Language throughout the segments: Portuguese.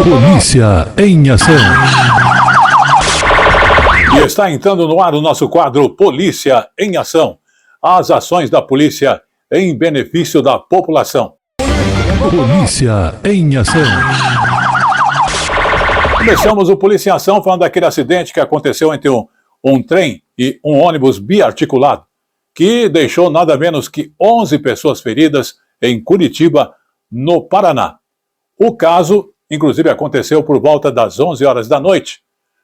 Polícia em ação. E está entrando no ar o nosso quadro Polícia em Ação. As ações da polícia em benefício da população. Polícia em ação. Começamos o Polícia em Ação falando daquele acidente que aconteceu entre um trem e um ônibus biarticulado, que deixou nada menos que 11 pessoas feridas em Curitiba, no Paraná. O caso, inclusive, aconteceu por volta das 11 horas da noite.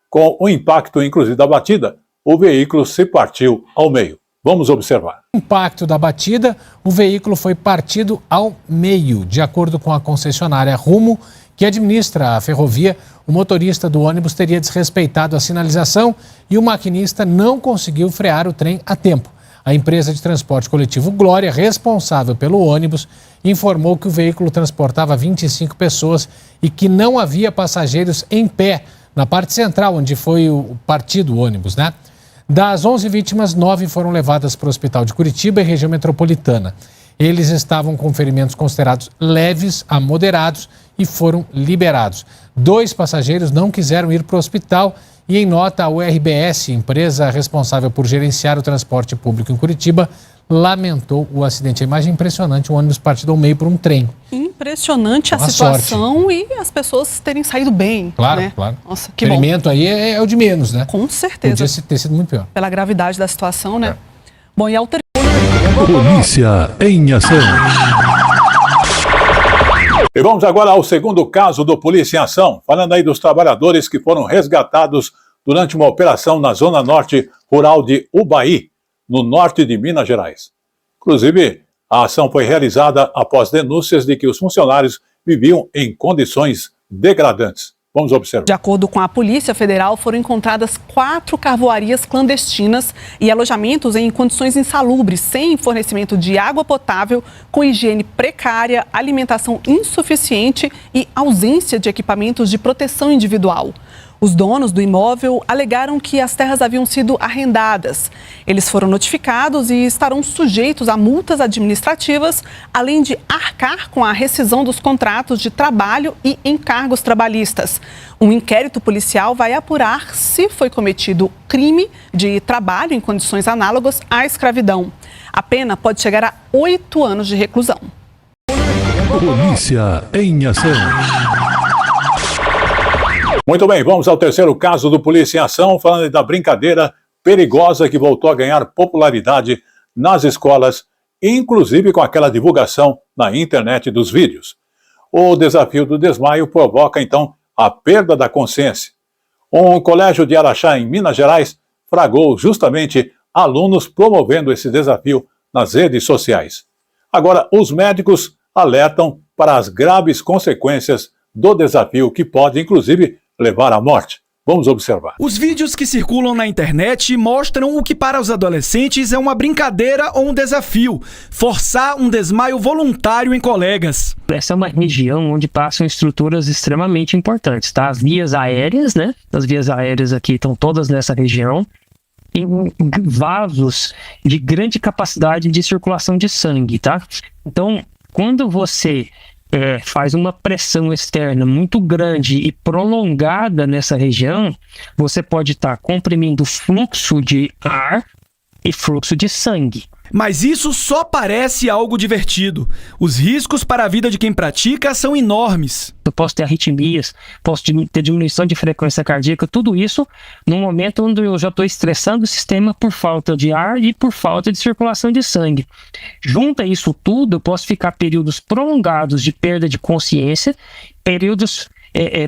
Com o impacto, inclusive, da batida, o veículo se partiu ao meio. Vamos observar. O impacto da batida, o veículo foi partido ao meio. De acordo com a concessionária Rumo, que administra a ferrovia, o motorista do ônibus teria desrespeitado a sinalização e o maquinista não conseguiu frear o trem a tempo. A empresa de transporte coletivo Glória, responsável pelo ônibus, informou que o veículo transportava 25 pessoas e que não havia passageiros em pé na parte central, onde foi o partido o ônibus, né? Das 11 vítimas, 9 foram levadas para o hospital de Curitiba e região metropolitana. Eles estavam com ferimentos considerados leves a moderados e foram liberados. 2 passageiros não quiseram ir para o hospital e, em nota, a URBS, empresa responsável por gerenciar o transporte público em Curitiba, lamentou o acidente. A imagem é impressionante, um ônibus partido ao meio por um trem. Impressionante a situação sorte. E as pessoas terem saído bem. Claro, né? Claro. Nossa, que ferimento bom. Aí é o de menos, né? Com certeza. Podia ter sido muito pior. Pela gravidade da situação, né? Bom, e Polícia em ação. E vamos agora ao segundo caso do Polícia em Ação, falando aí dos trabalhadores que foram resgatados durante uma operação na zona norte rural de Ubaí, no norte de Minas Gerais. Inclusive, a ação foi realizada após denúncias de que os funcionários viviam em condições degradantes. Vamos observar. De acordo com a Polícia Federal, foram encontradas 4 carvoarias clandestinas e alojamentos em condições insalubres, sem fornecimento de água potável, com higiene precária, alimentação insuficiente e ausência de equipamentos de proteção individual. Os donos do imóvel alegaram que as terras haviam sido arrendadas. Eles foram notificados e estarão sujeitos a multas administrativas, além de arcar com a rescisão dos contratos de trabalho e encargos trabalhistas. Um inquérito policial vai apurar se foi cometido crime de trabalho em condições análogas à escravidão. A pena pode chegar a 8 anos de reclusão. Polícia em ação. Muito bem, vamos ao terceiro caso do Polícia em Ação, falando da brincadeira perigosa que voltou a ganhar popularidade nas escolas, inclusive com aquela divulgação na internet dos vídeos. O desafio do desmaio provoca, então, a perda da consciência. Um colégio de Araxá, em Minas Gerais, flagrou justamente alunos promovendo esse desafio nas redes sociais. Agora, os médicos alertam para as graves consequências do desafio que pode, inclusive, levar à morte. Vamos observar. Os vídeos que circulam na internet mostram o que para os adolescentes é uma brincadeira ou um desafio: forçar um desmaio voluntário em colegas. Essa é uma região onde passam estruturas extremamente importantes, tá? As vias aéreas, né? As vias aéreas aqui estão todas nessa região. E vasos de grande capacidade de circulação de sangue, tá? Então, quando você faz uma pressão externa muito grande e prolongada nessa região, você pode estar comprimindo fluxo de ar e fluxo de sangue. Mas isso só parece algo divertido. Os riscos para a vida de quem pratica são enormes. Eu posso ter arritmias, posso ter diminuição de frequência cardíaca, tudo isso no momento onde eu já estou estressando o sistema por falta de ar e por falta de circulação de sangue. Junto a isso tudo, eu posso ficar períodos prolongados de perda de consciência, períodos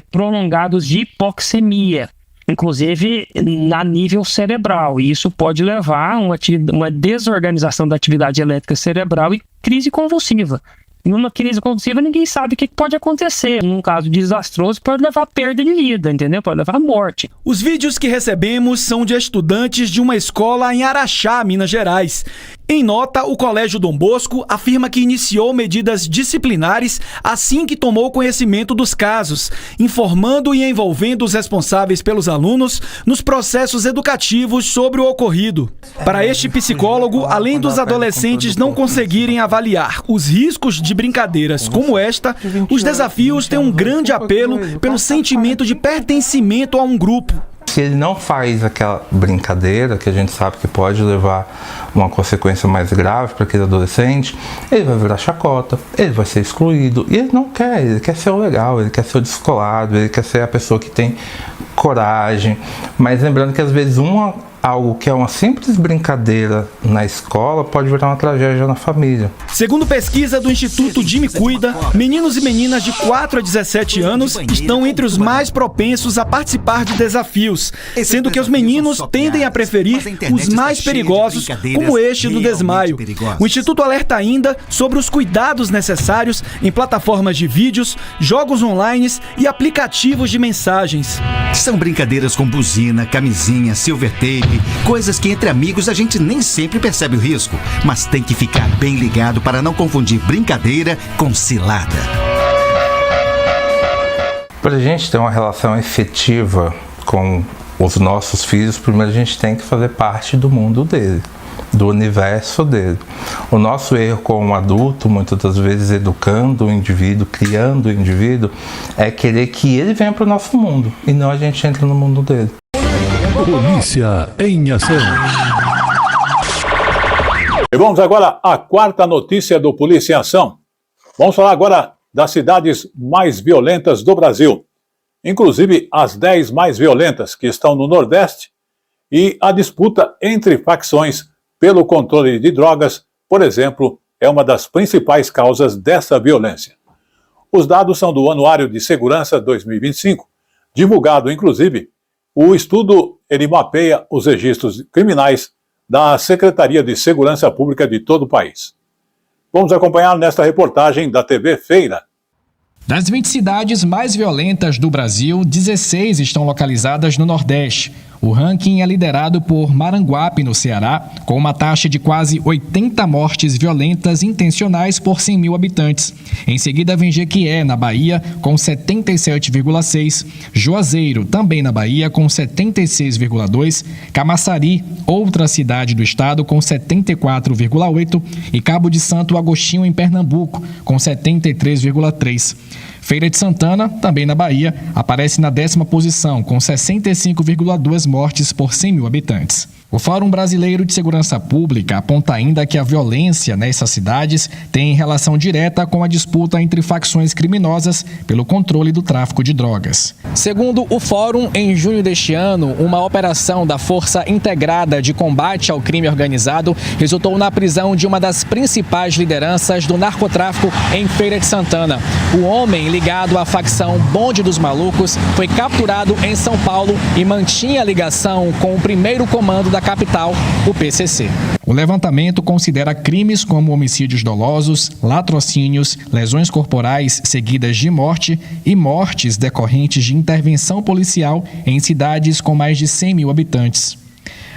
prolongados de hipoxemia, inclusive a nível cerebral, e isso pode levar a uma desorganização da atividade elétrica cerebral e crise convulsiva. Numa crise convulsiva, ninguém sabe o que pode acontecer. Num caso desastroso, pode levar a perda de vida, entendeu? Pode levar à morte. Os vídeos que recebemos são de estudantes de uma escola em Araxá, Minas Gerais. Em nota, o Colégio Dom Bosco afirma que iniciou medidas disciplinares assim que tomou conhecimento dos casos, informando e envolvendo os responsáveis pelos alunos nos processos educativos sobre o ocorrido. Para este psicólogo, além dos adolescentes não conseguirem avaliar os riscos de brincadeiras como esta, os desafios têm um grande apelo pelo sentimento de pertencimento a um grupo. Se ele não faz aquela brincadeira, que a gente sabe que pode levar uma consequência mais grave para aquele adolescente, ele vai virar chacota, ele vai ser excluído. E ele não quer, ele quer ser o legal, ele quer ser o descolado, ele quer ser a pessoa que tem coragem. Mas lembrando que às vezes algo que é uma simples brincadeira na escola pode virar uma tragédia na família. Segundo pesquisa do Instituto Jimmy Cuida, meninos e meninas de 4 a 17 anos estão entre os mais propensos a participar de desafios, sendo que os meninos tendem a preferir os mais perigosos, como este do desmaio. O Instituto alerta ainda sobre os cuidados necessários em plataformas de vídeos, jogos online e aplicativos de mensagens. São brincadeiras com buzina, camisinha, silver tape, coisas que entre amigos a gente nem sempre percebe o risco, mas tem que ficar bem ligado para não confundir brincadeira com cilada. Para a gente ter uma relação efetiva com os nossos filhos, primeiro a gente tem que fazer parte do mundo dele, do universo dele. O nosso erro como adulto, muitas das vezes educando o indivíduo, criando o indivíduo, é querer que ele venha para o nosso mundo e não a gente entra no mundo dele. Polícia em ação. E vamos agora à quarta notícia do Polícia em Ação. Vamos falar agora das cidades mais violentas do Brasil, inclusive as 10 mais violentas que estão no Nordeste, e a disputa entre facções pelo controle de drogas, por exemplo, é uma das principais causas dessa violência. Os dados são do Anuário de Segurança 2025, divulgado inclusive. O estudo ele mapeia os registros criminais da Secretaria de Segurança Pública de todo o país. Vamos acompanhar nesta reportagem da TV Feira. Das 20 cidades mais violentas do Brasil, 16 estão localizadas no Nordeste. O ranking é liderado por Maranguape, no Ceará, com uma taxa de quase 80 mortes violentas intencionais por 100 mil habitantes. Em seguida vem Jequié, na Bahia, com 77,6. Juazeiro, também na Bahia, com 76,2. Camaçari, outra cidade do estado, com 74,8. E Cabo de Santo Agostinho, em Pernambuco, com 73,3. Feira de Santana, também na Bahia, aparece na 10ª posição, com 65,2 mortes por 100 mil habitantes. O Fórum Brasileiro de Segurança Pública aponta ainda que a violência nessas cidades tem relação direta com a disputa entre facções criminosas pelo controle do tráfico de drogas. Segundo o Fórum, em junho deste ano, uma operação da Força Integrada de Combate ao Crime Organizado resultou na prisão de uma das principais lideranças do narcotráfico em Feira de Santana. O homem ligado à facção Bonde dos Malucos foi capturado em São Paulo e mantinha ligação com o primeiro comando da capital, o PCC. O levantamento considera crimes como homicídios dolosos, latrocínios, lesões corporais seguidas de morte e mortes decorrentes de intervenção policial em cidades com mais de 100 mil habitantes.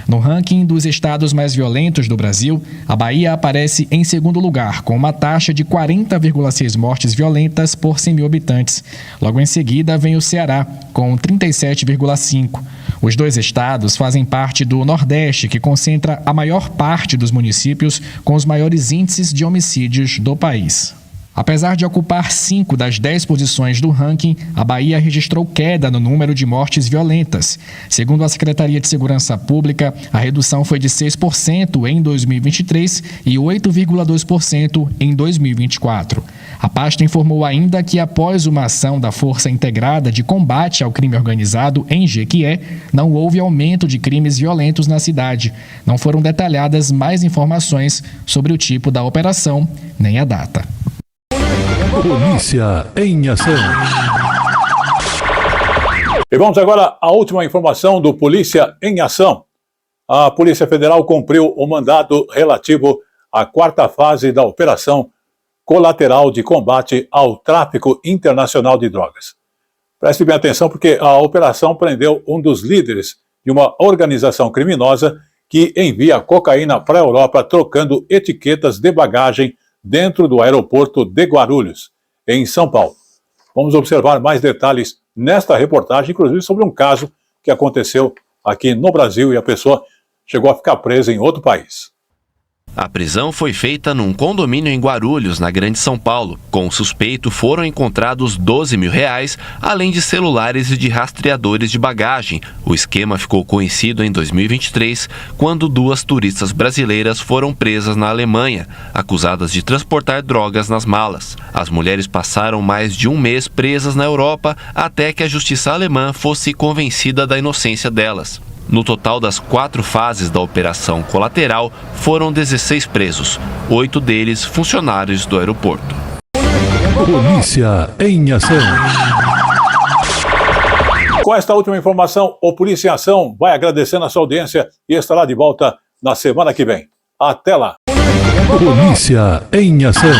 No ranking dos estados mais violentos do Brasil, a Bahia aparece em segundo lugar, com uma taxa de 40,6 mortes violentas por 100 mil habitantes. Logo em seguida vem o Ceará, com 37,5. Os dois estados fazem parte do Nordeste, que concentra a maior parte dos municípios com os maiores índices de homicídios do país. Apesar de ocupar 5 das 10 posições do ranking, a Bahia registrou queda no número de mortes violentas. Segundo a Secretaria de Segurança Pública, a redução foi de 6% em 2023 e 8,2% em 2024. A pasta informou ainda que, após uma ação da Força Integrada de Combate ao Crime Organizado em Jequié, não houve aumento de crimes violentos na cidade. Não foram detalhadas mais informações sobre o tipo da operação nem a data. Polícia em ação. E vamos agora à última informação do Polícia em Ação. A Polícia Federal cumpriu o mandado relativo à 4ª fase da Operação Colateral de Combate ao Tráfico Internacional de Drogas. Preste bem atenção porque a operação prendeu um dos líderes de uma organização criminosa que envia cocaína para a Europa trocando etiquetas de bagagem dentro do aeroporto de Guarulhos, em São Paulo. Vamos observar mais detalhes nesta reportagem, inclusive sobre um caso que aconteceu aqui no Brasil e a pessoa chegou a ficar presa em outro país. A prisão foi feita num condomínio em Guarulhos, na Grande São Paulo. Com o suspeito foram encontrados R$12 mil, além de celulares e de rastreadores de bagagem. O esquema ficou conhecido em 2023, quando 2 turistas brasileiras foram presas na Alemanha, acusadas de transportar drogas nas malas. As mulheres passaram mais de um mês presas na Europa, até que a justiça alemã fosse convencida da inocência delas. No total das 4 fases da Operação Colateral, foram 16 presos, 8 deles funcionários do aeroporto. Polícia em ação. Com esta última informação, o Polícia em Ação vai agradecendo a sua audiência e estará de volta na semana que vem. Até lá! Polícia em ação.